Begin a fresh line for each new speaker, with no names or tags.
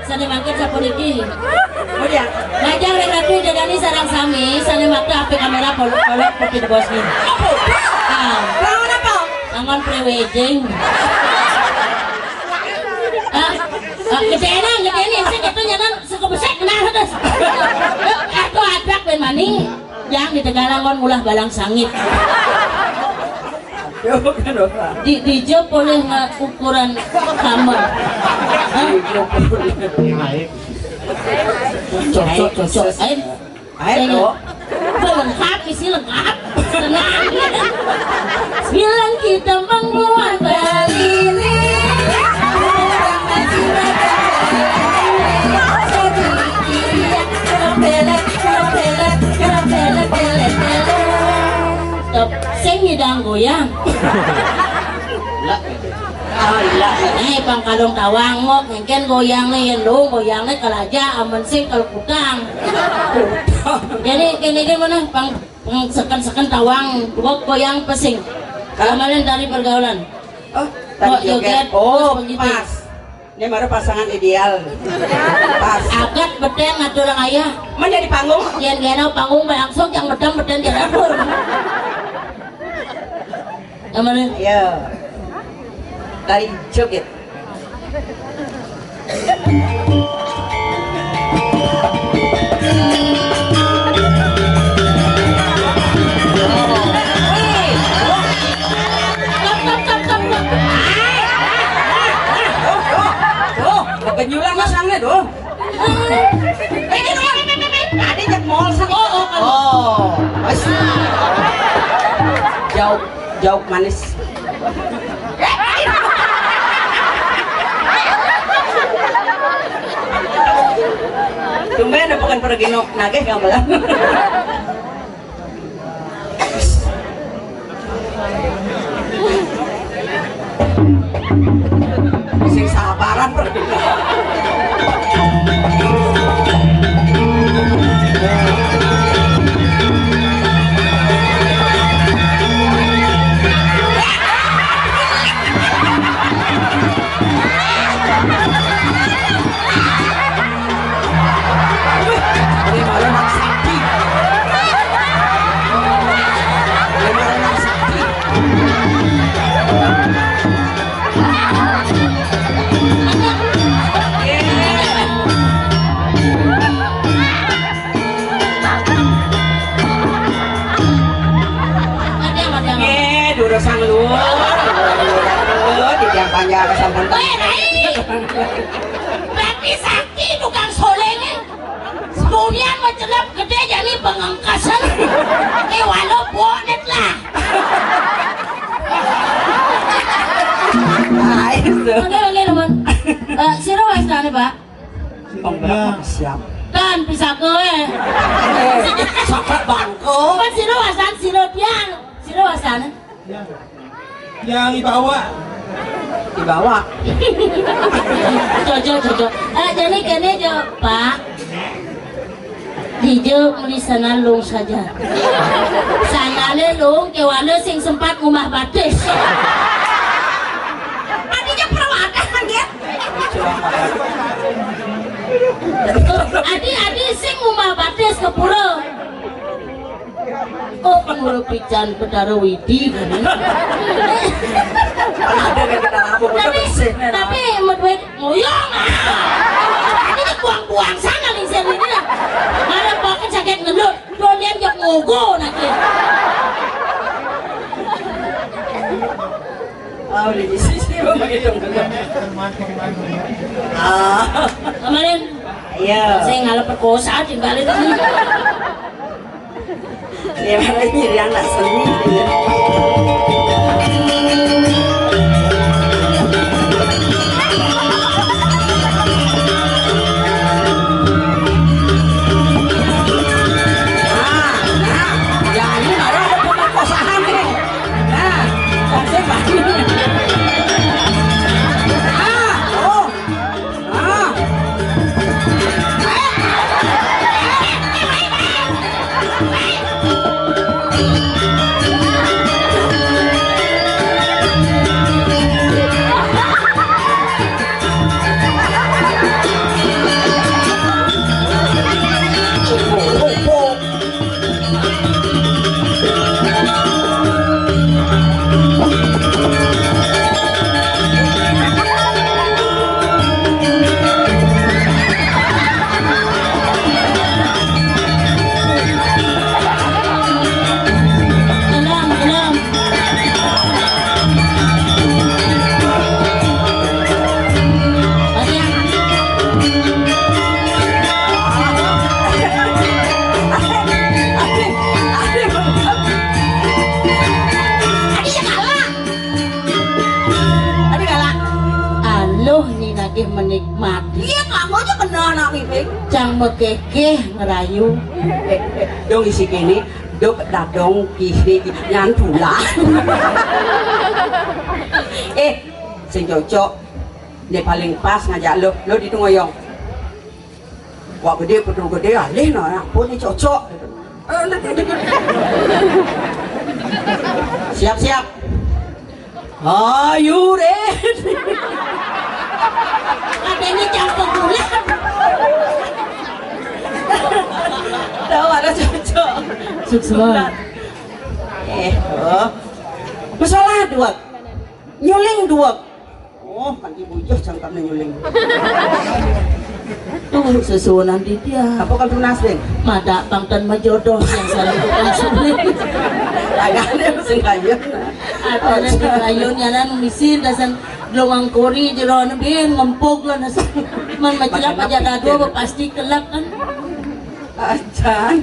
Sanemakkeun sapuniki.
Oh ya.
Ngajak rek ratu dadani sareng sami, sanemakkeun HP kamera polok-polok kopi the boss nih.
Bangun apa?
Angon pre-wedding. Gedeena sih kitu nyanan sekebesek kenal terus. Aku adrak ben maning yang di Tegalangon ulah balang sangit. Di job boleh nggak ukuran kamar? Cocok. Air lo. Lengkap isi lengkap. Tenang. Bilang kita menguat ini. Stop, sing ngidang goyang. Pangkalong tawang mo, ngken goyang na yan dong, goyang na kalaja, aman sing kalputang. Jadi kini mana pang sekan tawang, wag goyang pesing. Kamalan dari pergaulan.
Oh, joget. Oh, pas. Ini baru pasangan ideal. Pas.
Agat beten ngatur orang ayah.
Mana di panggung?
Yan genau panggung langsung yang beten di dapur. Kamalan.
Ayo. Dari joget. Penyulang masangnya doh. Ada jak mall sang. Oh. Jauh manis. Tumben ada bukan pergi nageh gambalan. Sing sabaran pergi. Sang lu, di tiang panjang sampun.
Berarti sakti tukang solenya. Kemudian menjelap gede jadi pengangkasan. Walau bonet lah. Oke teman. Siro wasane Pak.
Siap.
Kan bisa kowe.
Sokat bangko.
Kan siro wasan siro pian. Siro wasane.
Yang dibawa
cocok jadi kene jo Pak hijau di sana lung saja sanane lung kewana sing sempat rumah batis adinya perawatan ya adi sing rumah batis ke pura. Oh, pengurus pican Betara Widi kan. Tapi medwet ngoyong. Ini buang-buang sana nih sini lah. Ada pakai jaket ngelut, dolian jak ngogo nanti.
Oh, di sisi begitu.
Kemarin,
iya.
Saya ngalah perkosa tinggal itu.
Ya mana nyiri anak seni ya. Ya ini baru ada pemerkosaan nih. Nah, konsep baginya.
lagi menikmati.
Iya kamu aja kena anak Iping.
Cang mekekeh ngerayu.
Dong isi kini dok dadong kiri nyan pula. Sing cocok dia paling pas ngajak lo ditunggoyong. Wah gede putu gede alih no pun ini cocok. Siap. Ayo ready.
Adanya campur gula.
Tahu ada cocok.
Sukses.
Masalah dua. Nyuling dua. Oh, kan ibu jauh cangkapnya nyuling.
Tuh sesuatu di dia.
Apa kan tunas deh?
Mada pangtan majodoh yang saya lakukan sulit.
Agaknya mesin kayu.
Ada nanti kayu nyaran misin dasan lowang kori jeroan bin ngempog lah nasi. Man macilap aja dua pasti kelak kan.
Acan.